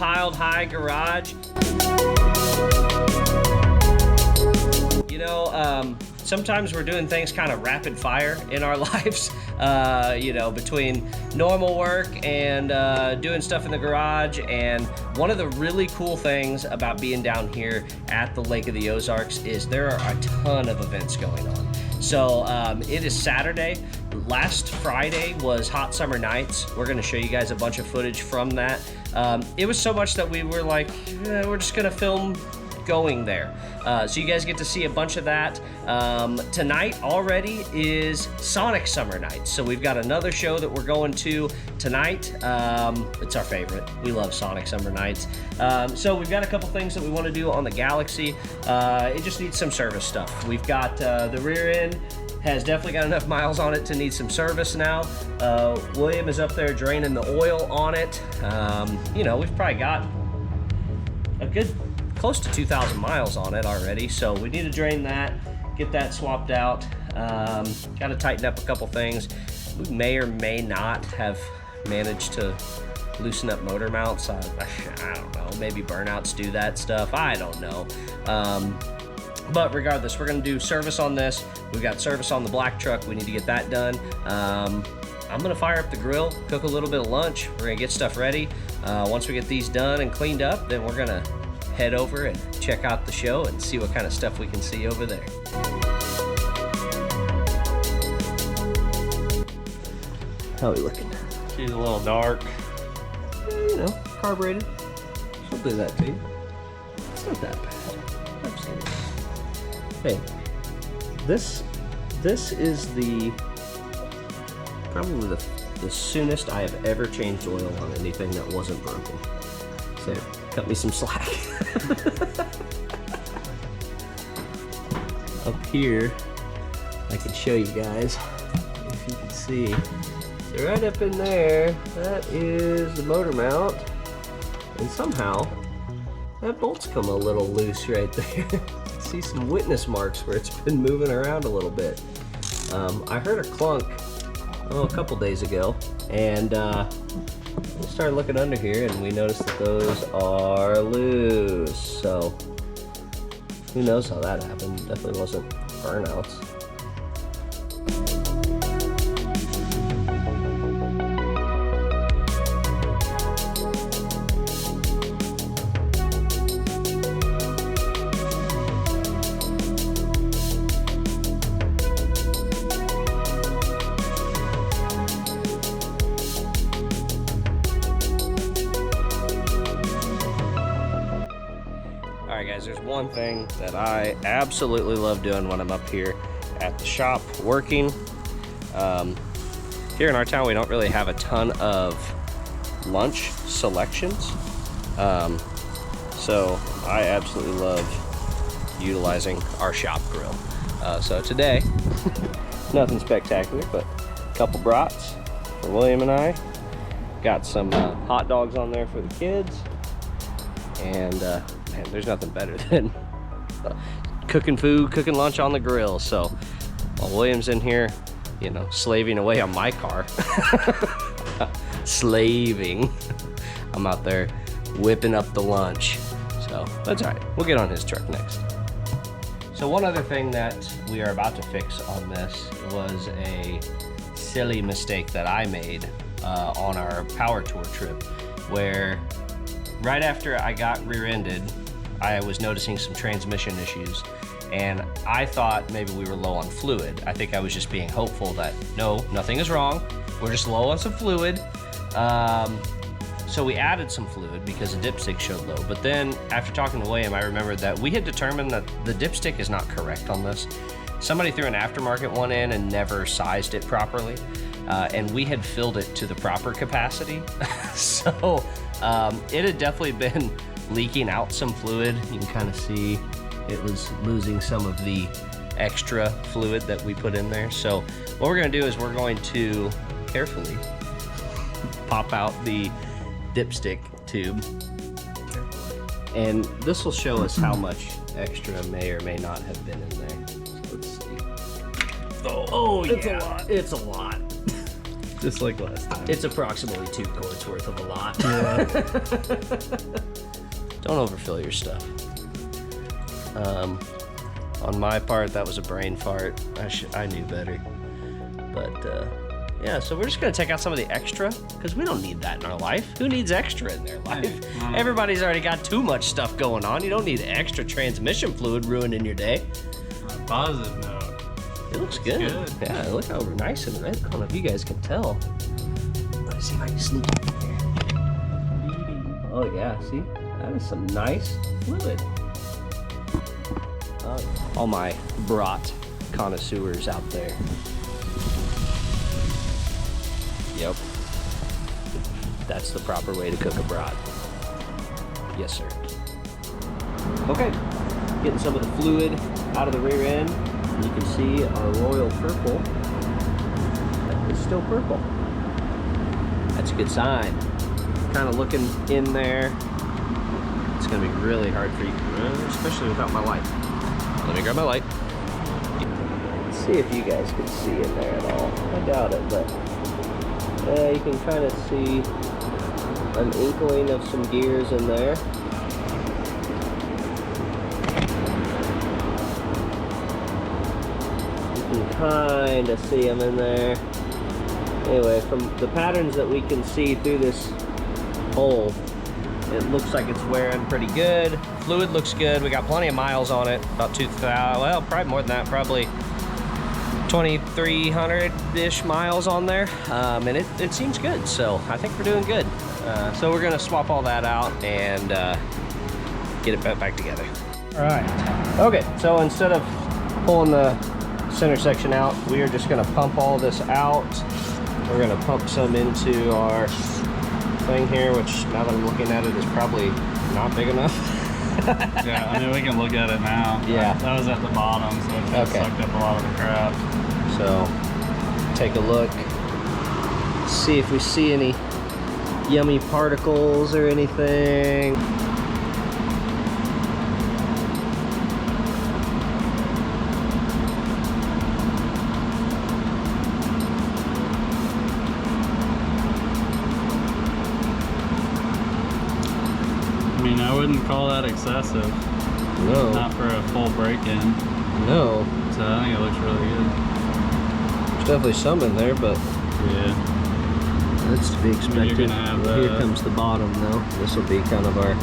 piled high garage. You know, sometimes we're doing things kind of rapid fire in our lives, you know, between normal work and doing stuff in the garage. And one of the really cool things about being down here at the Lake of the Ozarks is there are a ton of events going on. So it is Saturday. Last Friday was Hot Summer Nights. We're going to show you guys a bunch of footage from that. It was so much that we were like, we're just going to film going there. So you guys get to see a bunch of that. Tonight already is Sonic Summer Nights. So we've got another show that we're going to tonight. It's our favorite. We love Sonic Summer Nights. So we've got a couple things that we want to do on the Galaxie. It just needs some service stuff. We've got the rear end has definitely got enough miles on it to need some service now. William is up there draining the oil on it. You know, we've probably got a good close to 2,000 miles on it already, so we need to drain that, get that swapped out. Got to tighten up a couple things. We may or may not have managed to loosen up motor mounts. I don't know, maybe burnouts do that stuff, I don't know. But regardless, we're going to do service on this. We've got service on the black truck. We need to get that done. I'm going to fire up the grill, cook a little bit of lunch. We're going to get stuff ready. Once we get these done and cleaned up, then we're going to head over and check out the show and see what kind of stuff we can see over there. How are we looking? She's a little dark. You know, carbureted. She'll do that to you. It's not that bad. I've seen it. Hey, this is probably the soonest I have ever changed oil on anything that wasn't broken. So cut me some slack. Up here, I can show you guys if you can see. So right up in there, that is the motor mount, and somehow that bolt's come a little loose right there. See some witness marks where it's been moving around a little bit. I heard a clunk a couple days ago, and we started looking under here and we noticed that those are loose. So who knows how that happened. Definitely wasn't burnouts. Guys, there's one thing that I absolutely love doing when I'm up here at the shop working. Here in our town, we don't really have a ton of lunch selections. So I absolutely love utilizing our shop grill. So today, nothing spectacular, but a couple brats for William and I. Got some hot dogs on there for the kids. And man, there's nothing better than cooking lunch on the grill. So while William's in here, you know, slaving away on my car, slaving, I'm out there whipping up the lunch. So that's all right. We'll get on his truck next. So one other thing that we are about to fix on this was a silly mistake that I made on our power tour trip, where right after I got rear-ended, I was noticing some transmission issues, and I thought maybe we were low on fluid. I think I was just being hopeful that, no, nothing is wrong. We're just low on some fluid. So we added some fluid because the dipstick showed low. But then after talking to William, I remembered that we had determined that the dipstick is not correct on this. Somebody threw an aftermarket one in and never sized it properly. And we had filled it to the proper capacity. So it had definitely been leaking out some fluid. You can kind of see it was losing some of the extra fluid that we put in there. So what we're going to do is we're going to carefully pop out the dipstick tube, and this will show us how much extra may or may not have been in there. So let's see. Oh yeah, it's a lot. Just like last time. It's approximately 2 quarts worth of a lot. Yeah. Don't overfill your stuff. On my part, that was a brain fart. I knew better. But yeah, so we're just gonna take out some of the extra because we don't need that in our life. Who needs extra in their life? Everybody's already got too much stuff going on. You don't need extra transmission fluid ruining your day. On a positive note, it looks good. Yeah, look how nice and red. I don't know if you guys can tell. Let's see if I can sneak in here. Oh yeah, see? That is some nice fluid. All my brat connoisseurs out there. Yep. That's the proper way to cook a brat. Yes, sir. Okay. Getting some of the fluid out of the rear end. You can see our royal purple is still purple. That's a good sign. Kind of looking in there. It's gonna be really hard for you, especially without my light. Let me grab my light. Let's see if you guys can see in there at all. I doubt it, but you can kind of see an inkling of some gears in there. You can kind of see them in there. Anyway, from the patterns that we can see through this hole, it looks like it's wearing pretty good. Fluid looks good. We got plenty of miles on it. About 2,000, well, probably more than that. Probably 2,300-ish miles on there. And it seems good. So I think we're doing good. So we're gonna swap all that out and get it back together. All right. Okay, so instead of pulling the center section out, we are just gonna pump all this out. We're gonna pump some into our thing here, which now that I'm looking at it is probably not big enough. Yeah, I mean, we can look at it now. Yeah. That was at the bottom, so it just sucked up a lot of the crap. So, take a look. See if we see any yummy particles or anything. I mean, I wouldn't call that excessive. No. Not for a full break-in. No. So I think it looks really good. There's definitely some in there, but yeah, that's to be expected. You're gonna have Here comes the bottom, though. This will be kind of our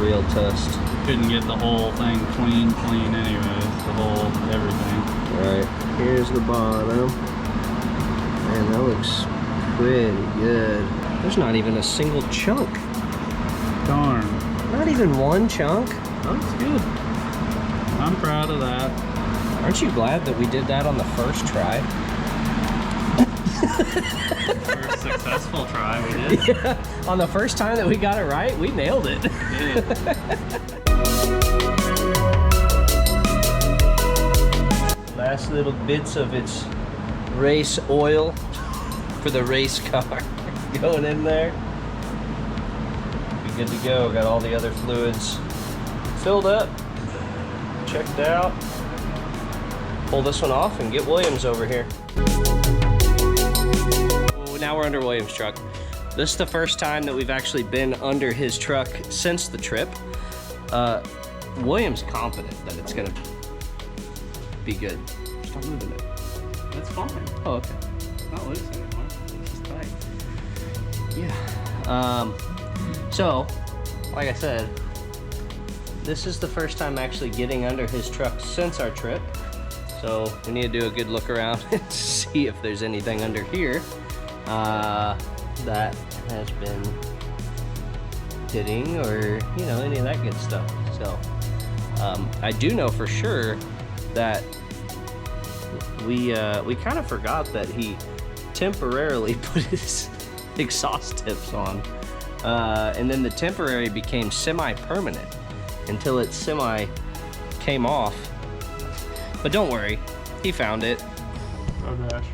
real test. Couldn't get the whole thing clean anyways. The whole everything. All right, here's the bottom, and that looks pretty good. There's not even a single chunk. Darn. Not even one chunk. That's good. I'm proud of that. Aren't you glad that we did that on the first try? First successful try, we did. Yeah, on the first time that we got it right, we nailed it. Yeah. Last little bits of its race oil for the race car going in there. Be good to go. Got all the other fluids filled up, checked out. Pull this one off and get Williams over here. Now we're under Williams' truck. This is the first time that we've actually been under his truck since the trip. Williams confident that it's gonna be good. Stop moving it. That's fine. Oh, okay. It's not loose anymore. It's just tight. Yeah. So, like I said, this is the first time actually getting under his truck since our trip. So we need to do a good look around and see if there's anything under here that has been hitting or, you know, any of that good stuff. So I do know for sure that we kind of forgot that he temporarily put his exhaust tips on, and then the temporary became semi-permanent until it semi came off. But don't worry, he found it. Oh gosh.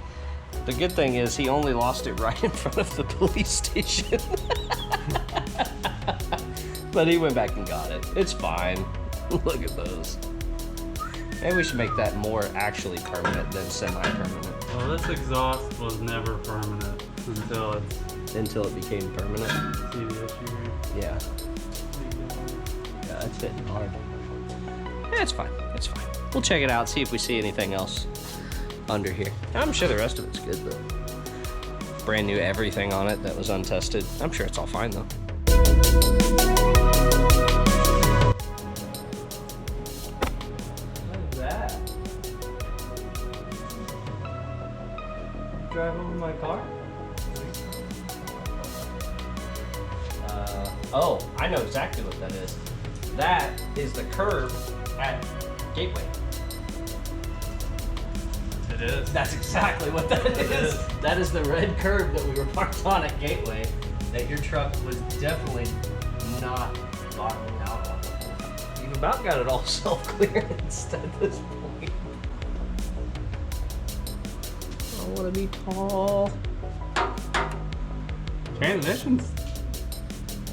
The good thing is he only lost it right in front of the police station. But he went back and got it. It's fine. Look at those. Maybe we should make that more actually permanent than semi-permanent. Well, this exhaust was never permanent until it became permanent. See the issue here? Yeah. Yeah, that's hitting hard. Yeah, it's fine. It's fine. We'll check it out, see if we see anything else under here. I'm sure the rest of it's good though. Brand new everything on it that was untested. I'm sure it's all fine though. What is that? Drive over my car? Oh, I know exactly what that is. That is the curb at Gateway. It is. That's exactly what that is. That is the red curb that we were parked on at Gateway that your truck was definitely not bottoming out on. You've about got it all self-clearance at this point. I want to be tall. Transmission's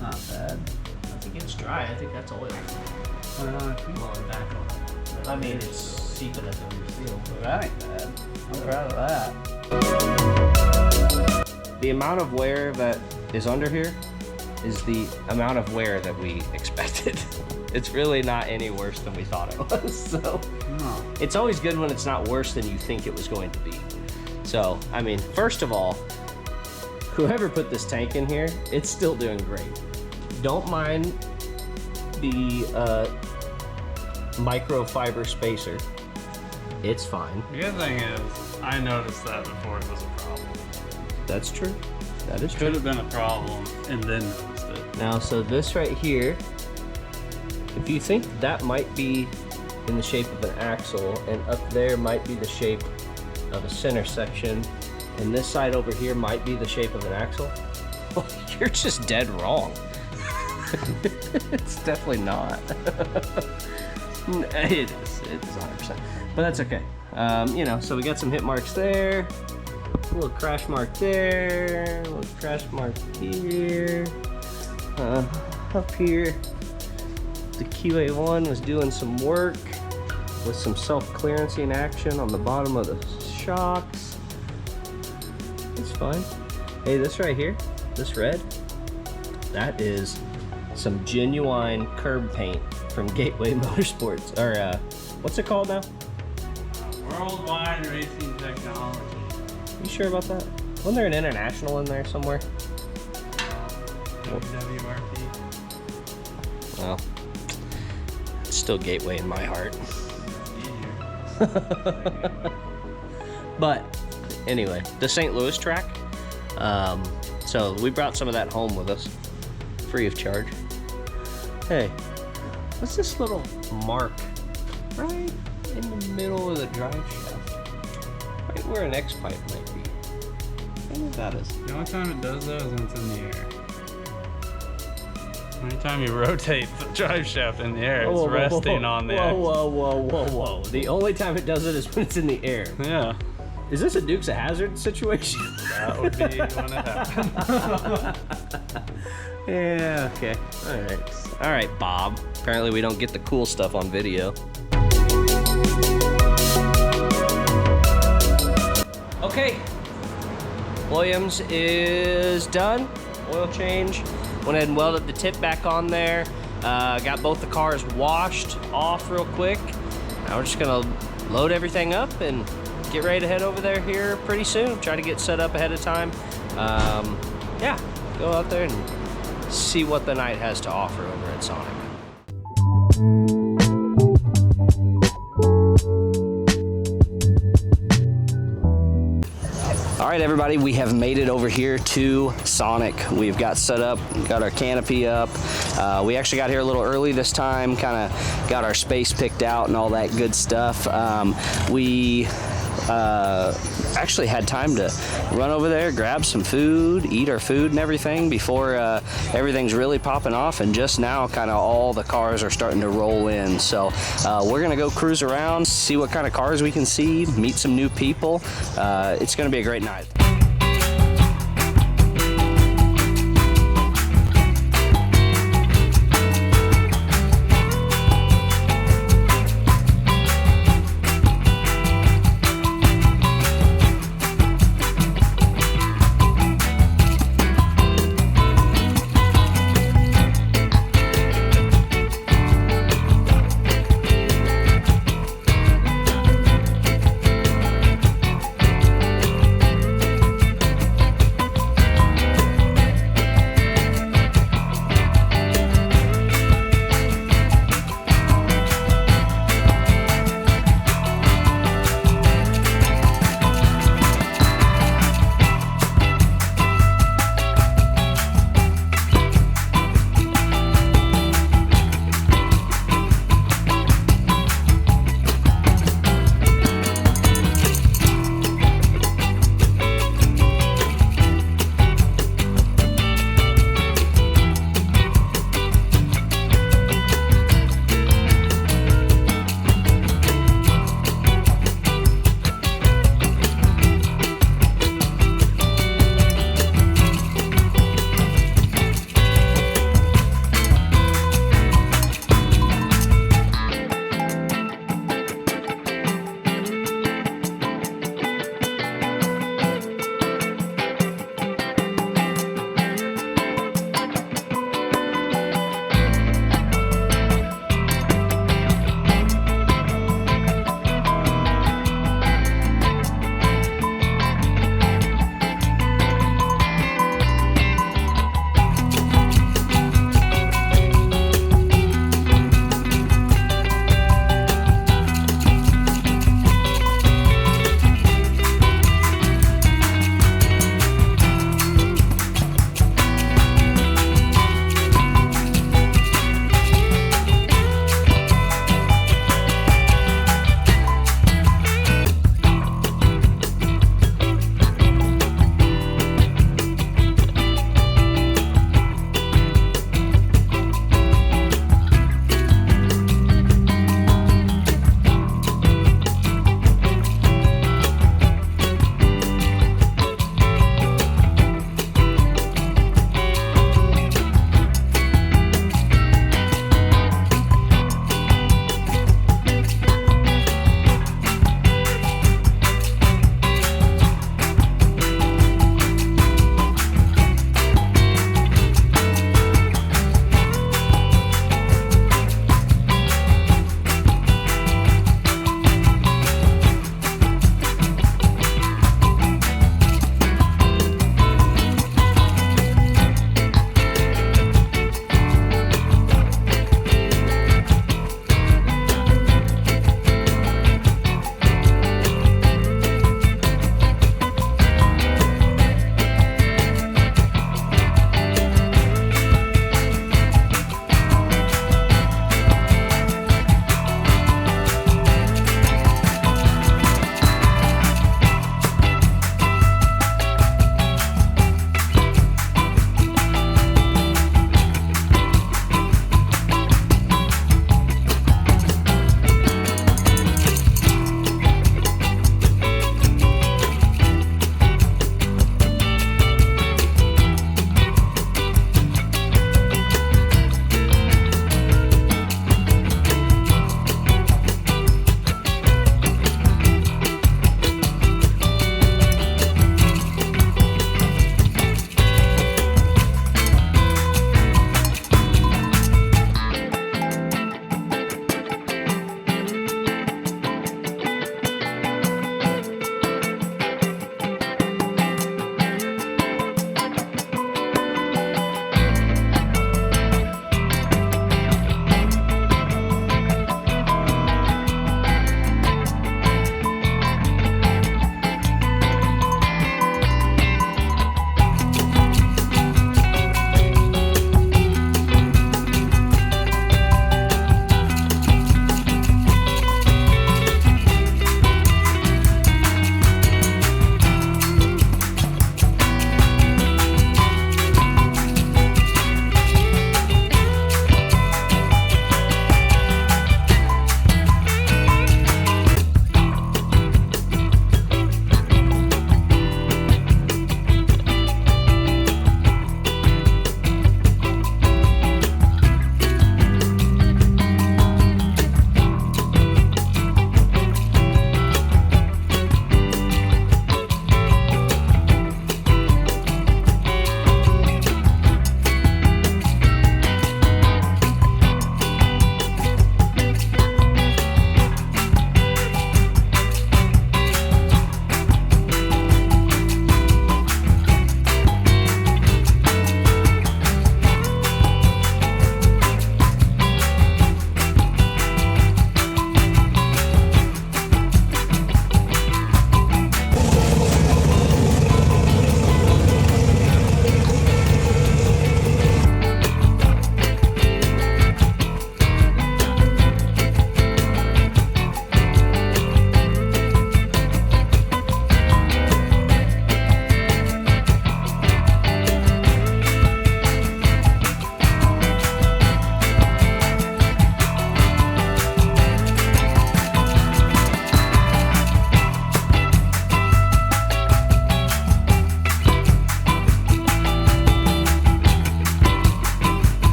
not bad. I think it's dry. I think that's oil. Blowing back on it. I mean, it's seeping at the rear seal. That ain't bad. I'm proud of that. The amount of wear that is under here is the amount of wear that we expected. It's really not any worse than we thought it was. So No. it's always good when it's not worse than you think it was going to be. So, I mean, first of all, whoever put this tank in here, it's still doing great. Don't mind the microfiber spacer. It's fine. The good thing is, I noticed that before it was a problem. That's true. That is Could true. have been a problem and then noticed it. Now, so this right here, if you think that might be in the shape of an axle, and up there might be the shape of a center section, and this side over here might be the shape of an axle, well, you're just dead wrong. It's definitely not. It is 100%. But that's okay. You know, so we got some hit marks there, a little crash mark there, a little crash mark here. Up here, the QA1 was doing some work with some self-clearancing action on the bottom of the shocks. It's fine. Hey, this right here, this red, that is some genuine curb paint from Gateway Motorsports, or what's it called now? Worldwide Racing Technology. You sure about that? Wasn't there an international in there somewhere? WWRT. Well, it's still Gateway in my heart. But anyway, the St. Louis track. So we brought some of that home with us, free of charge. Hey, what's this little mark right in the middle of the drive shaft? Right where an X pipe might be. I think that is. The only time it does that is when it's in the air. Anytime you rotate the drive shaft in the air, it's resting on the axle. Whoa. The only time it does it is when it's in the air. Yeah. Is this a Dukes of Hazzard situation? That would be when it happened. Yeah, okay. All right, Bob. Apparently we don't get the cool stuff on video. Okay. Williams is done. Oil change. Went ahead and welded the tip back on there. Got both the cars washed off real quick. Now we're just gonna load everything up and get ready to head over there here pretty soon. Try to get set up ahead of time. Yeah, go out there and see what the night has to offer over at Sonic. All right, everybody, we have made it over here to Sonic. We've got set up, got our canopy up. We actually got here a little early this time, kind of got our space picked out and all that good stuff. We actually had time to run over there, grab some food, eat our food and everything before everything's really popping off, and just now kind of all the cars are starting to roll in. So we're gonna go cruise around, see what kind of cars we can see, meet some new people. It's gonna be a great night.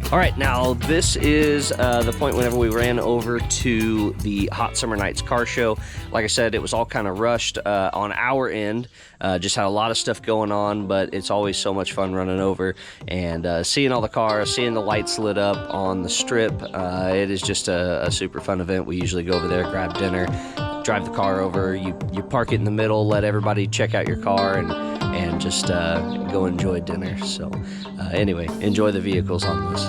All right, now this is the point whenever we ran over to the Hot Summer Nights car show. Like I said, it was all kind of rushed on our end. Just had a lot of stuff going on, but it's always so much fun running over and seeing all the cars, seeing the lights lit up on the strip. It is just a super fun event. We usually go over there, grab dinner, drive the car over. You park it in the middle, let everybody check out your car, and just go enjoy dinner. So anyway, enjoy the vehicles on this.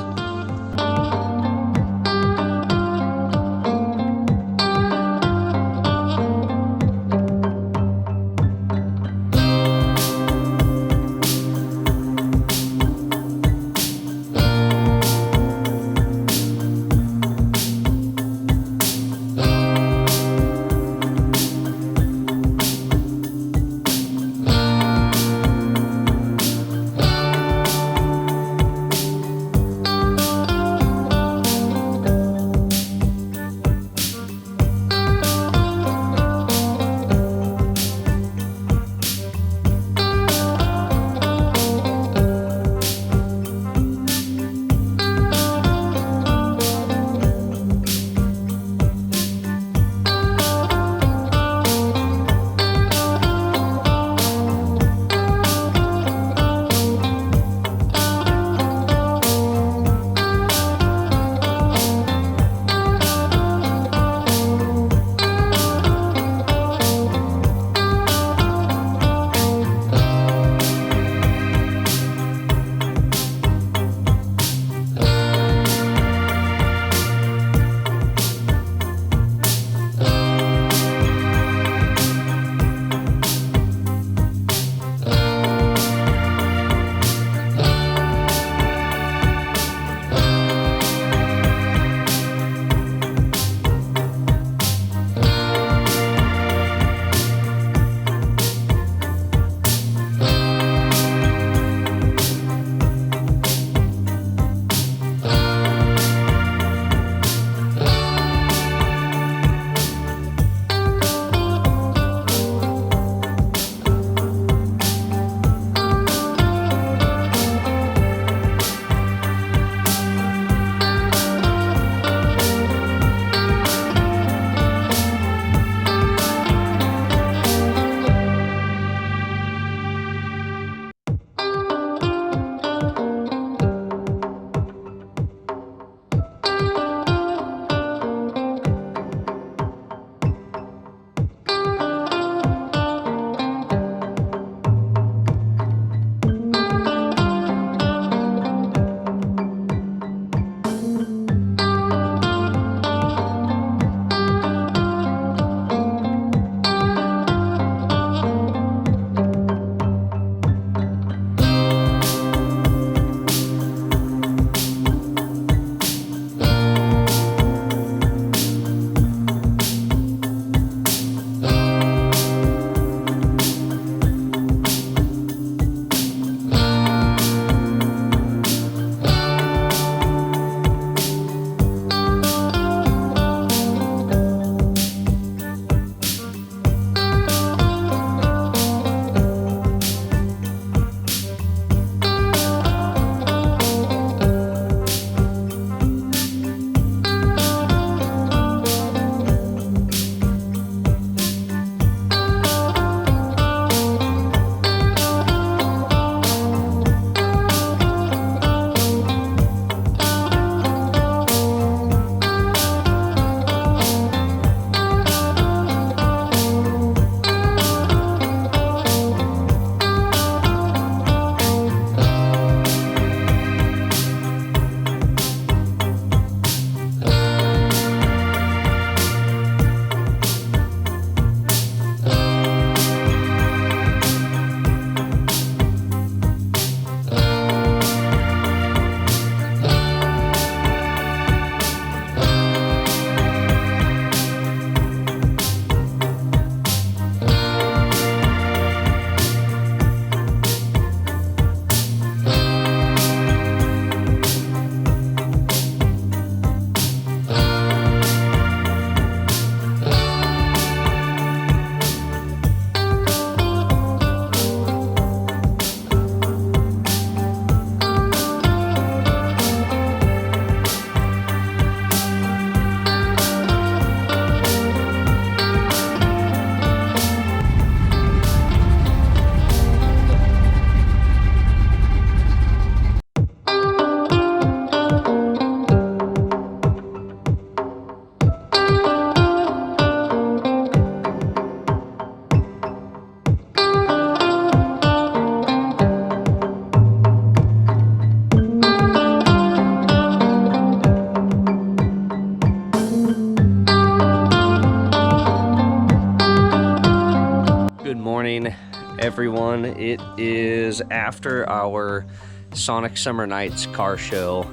everyone. It is after our Sonic Summer Nights car show.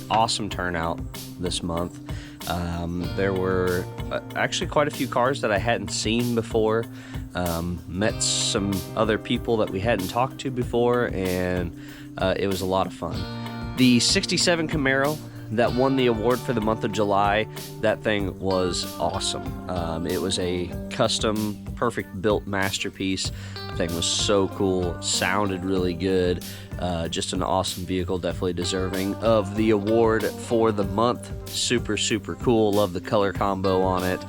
Awesome turnout this month. There were actually quite a few cars that I hadn't seen before. Met some other people that we hadn't talked to before, and it was a lot of fun. The 67 Camaro that won the award for the month of July, that thing was awesome. It was a custom, perfect built masterpiece. The thing was so cool, sounded really good. Just an awesome vehicle, definitely deserving of the award for the month. Super, super cool. Love the color combo on it.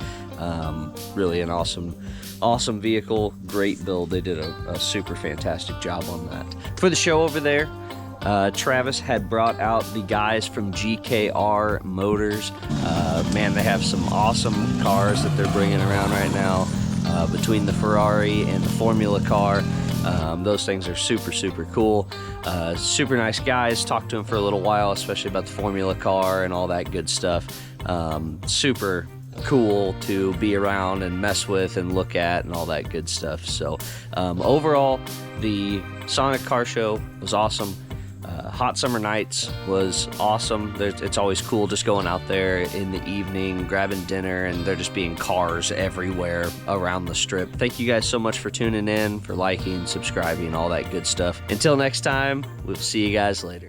Really an awesome vehicle, great build. They did a super fantastic job on that. For the show over there, Travis had brought out the guys from GKR Motors. Man, they have some awesome cars that they're bringing around right now. Between the Ferrari and the Formula car, those things are super, super cool. Super nice guys. Talked to them for a little while, especially about the Formula car and all that good stuff. Super cool to be around and mess with and look at and all that good stuff. So overall, the Sonic car show was awesome. Hot Summer Nights was awesome. It's always cool just going out there in the evening, grabbing dinner, and there just being cars everywhere around the strip. Thank you guys so much for tuning in, for liking, subscribing, all that good stuff. Until next time, we'll see you guys later.